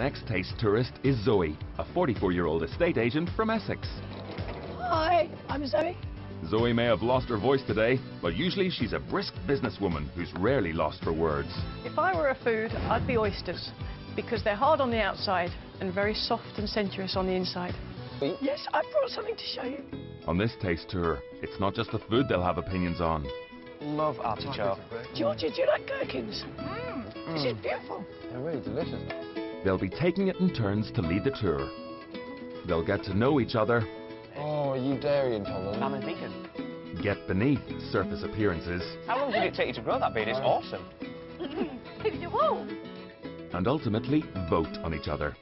next taste tourist is Zoe, a 44-year-old estate agent from Essex. Hi, I'm Zoe. Zoe may have lost her voice today, but usually she's a brisk businesswoman who's rarely lost for words. If I were a food, I'd be oysters, because they're hard on the outside and very soft and sensuous on the inside. Yes, I brought something to show you. On this taste tour, it's not just the food they'll have opinions on. Love artichoke. Georgia, do you like gherkins? This is beautiful. They're really delicious. They'll be taking it in turns to lead the tour. They'll get to know each other. Oh, are you dairy intolerant? Lamb and bacon. Get beneath surface appearances. How long did it take you to grow that beard? It's awesome. Whoa. And ultimately vote on each other.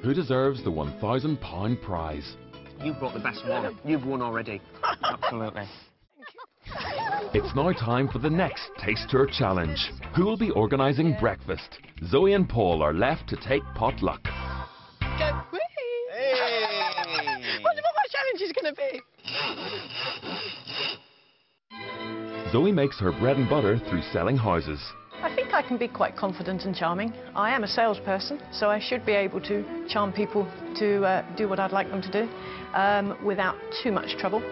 Who deserves the £1,000 prize? You brought the best one. You've won already. Absolutely. It's now time for the next Taste Tour Challenge. Who will be organising breakfast? Zoe and Paul are left to take potluck. Go. Hey. Wonder what my challenge is going to be. Zoe makes her bread and butter through selling houses. I think I can be quite confident and charming. I am a salesperson, so I should be able to charm people to do what I'd like them to do without too much trouble.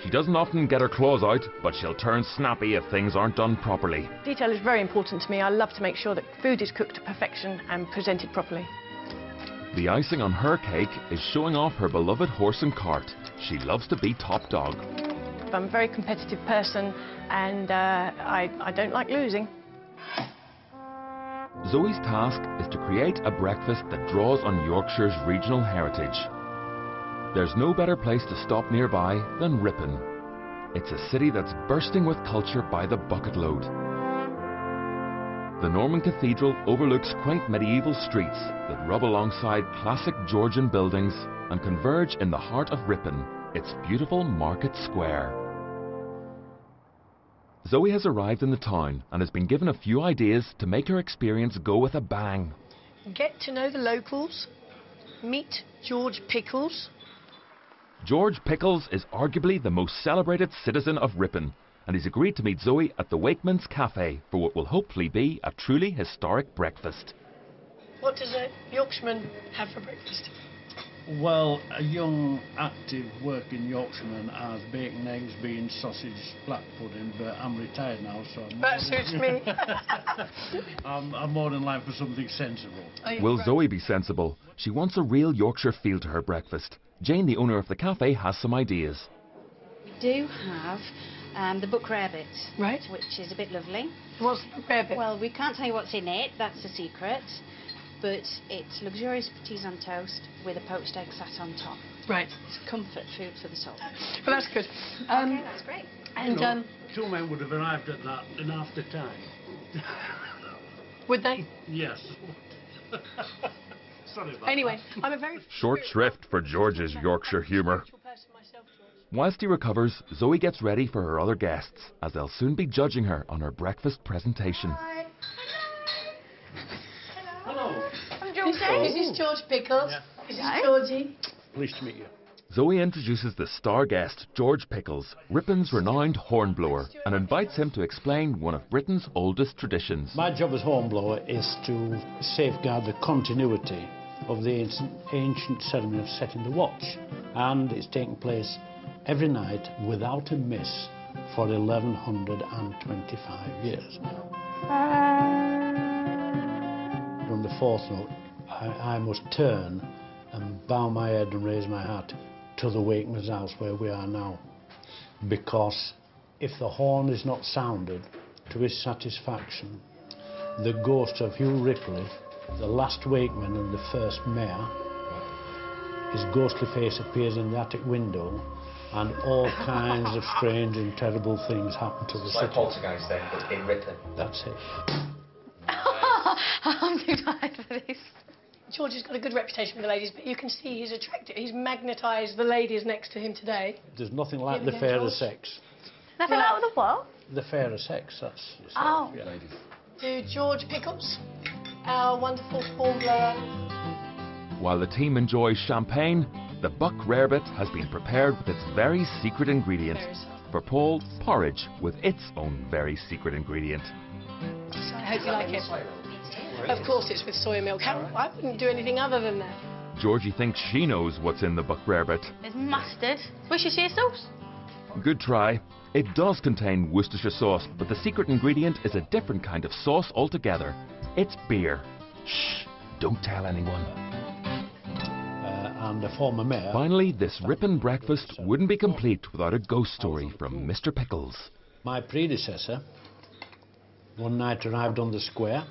She doesn't often get her claws out, but she'll turn snappy if things aren't done properly. Detail is very important to me. I love to make sure that food is cooked to perfection and presented properly. The icing on her cake is showing off her beloved horse and cart. She loves to be top dog. I'm a very competitive person and I don't like losing. Zoe's task is to create a breakfast that draws on Yorkshire's regional heritage. There's no better place to stop nearby than Ripon. It's a city that's bursting with culture by the bucket load. The Norman Cathedral overlooks quaint medieval streets that rub alongside classic Georgian buildings and converge in the heart of Ripon, its beautiful market square. Zoe has arrived in the town and has been given a few ideas to make her experience go with a bang. Get to know the locals. Meet George Pickles. George Pickles is arguably the most celebrated citizen of Ripon, and he's agreed to meet Zoe at the Wakeman's Cafe for what will hopefully be a truly historic breakfast. What does a Yorkshireman have for breakfast? Well, a young, active, working Yorkshireman has bacon, eggs, beans, sausage, black pudding, but I'm retired now, so That suits me. I'm more in line for something sensible. Will Zoe be sensible? She wants a real Yorkshire feel to her breakfast. Jane, the owner of the cafe, has some ideas. We do have the book rarebit, Right. which is a bit lovely. What's the rarebit? Well, we can't tell you what's in it, that's a secret, but it's luxurious petits on toast with a poached egg sat on top. Right. It's comfort food for the soul. Well, that's good. Okay, that's great. And Two men would have arrived at that in half the time. would they? Yes. Sorry about Anyway, I'm a very Short shrift for George's Yorkshire humour. Whilst he recovers, Zoe gets ready for her other guests, as they'll soon be judging her on her breakfast presentation. Hi. Hello. I'm George. This is George Pickles. Yeah. This is Georgie. Pleased to meet you. Zoe introduces the star guest, George Pickles, Ripon's renowned hornblower, and invites him to explain one of Britain's oldest traditions. My job as hornblower is to safeguard the continuity of the ancient ceremony of setting the watch, and it's taking place every night without a miss for 1125 years now. On the fourth note, I must turn and bow my head and raise my hat to the Wakeman's house where we are now, because if the horn is not sounded to his satisfaction, the ghost of Hugh Ripley, the last Wakeman and the first mayor, his ghostly face appears in the attic window, and all kinds of strange and terrible things happen to the city. Like poltergeist then, but in Ripon. That's it. I'm too tired for this. George has got a good reputation with the ladies, but you can see he's attractive. He's magnetised the ladies next to him today. There's nothing like Here the we go, fairer George. sex. Nothing out of the what? The fairer sex, that's yourself, Oh. yeah. To George Pickles, our wonderful hornblower. While the team enjoys champagne, the buck rarebit has been prepared with its very secret ingredient. For Paul, porridge with its own very secret ingredient. I hope you like it. Of course it's with soy milk. I wouldn't do anything other than that. Georgie thinks she knows what's in the buck rarebit. There's mustard. Worcestershire sauce. Good try. It does contain Worcestershire sauce, but the secret ingredient is a different kind of sauce altogether. It's beer. Shh, don't tell anyone. And the former mayor... Finally, this ripping breakfast wouldn't be complete without a ghost story from Mr. Pickles. My predecessor, one night arrived on the square.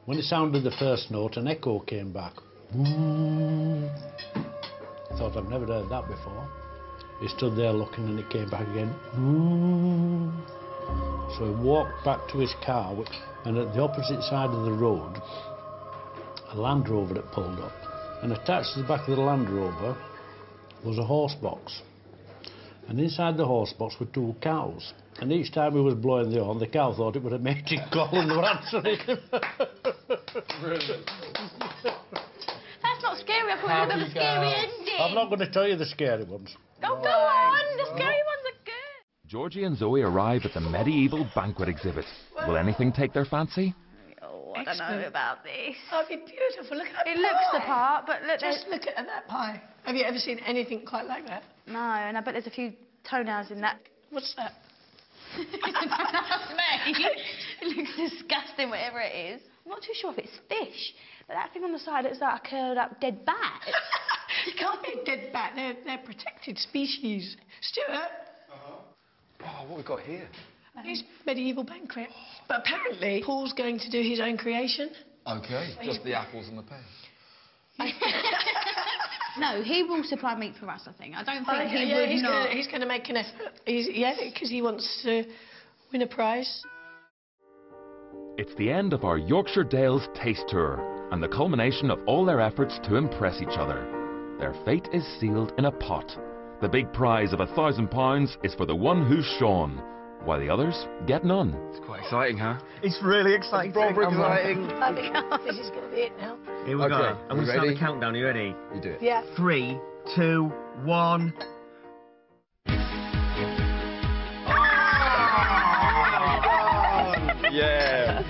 When he sounded the first note, an echo came back. Ooh. I thought, I've never heard that before. He stood there looking and it came back again. Ooh. So he walked back to his car, and at the opposite side of the road, a Land Rover had pulled up. And attached to the back of the Land Rover was a horse box. And inside the horse box were 2 cows. And each time he was blowing the horn, the cow thought it was a mating call and they were answering him. Brilliant. That's not scary. I thought it was a scary ending. I'm not going to tell you the scary ones. Oh, go on. The scary ones are good. Georgie and Zoe arrive at the medieval banquet exhibit. Will anything take their fancy? Oh, I don't know about this. Oh, it'd be beautiful. Look at that It looks the part, but look, Just look at that pie. Have you ever seen anything quite like that? No, and I bet there's a few toenails in that. What's that? That's me. It looks disgusting, whatever it is. I'm not too sure if it's fish, but that thing on the side looks like a curled up dead bat. It can't be a dead bat. They're protected species. Stuart? Oh, what we got here? It's medieval banquet. But apparently, Paul's going to do his own creation. Okay, just the apples and the pears. No, he will supply meat for us, I think. I don't think he would not. He's going to make an effort. Because he wants to win a prize. It's the end of our Yorkshire Dales taste tour and the culmination of all their efforts to impress each other. Their fate is sealed in a pot. The big prize of £1,000 is for the one who's shone, while the others get none. It's quite exciting, huh? It's really exciting. It's proper exciting. I think this is going to be it now. Here we go. Okay, I'm going to start ready? the countdown. Are you ready? You do it. Yeah. 3, 2, 1. Yeah.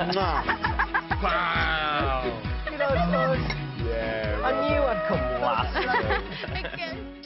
Wow. You know, Yeah. I knew I'd come last. Again.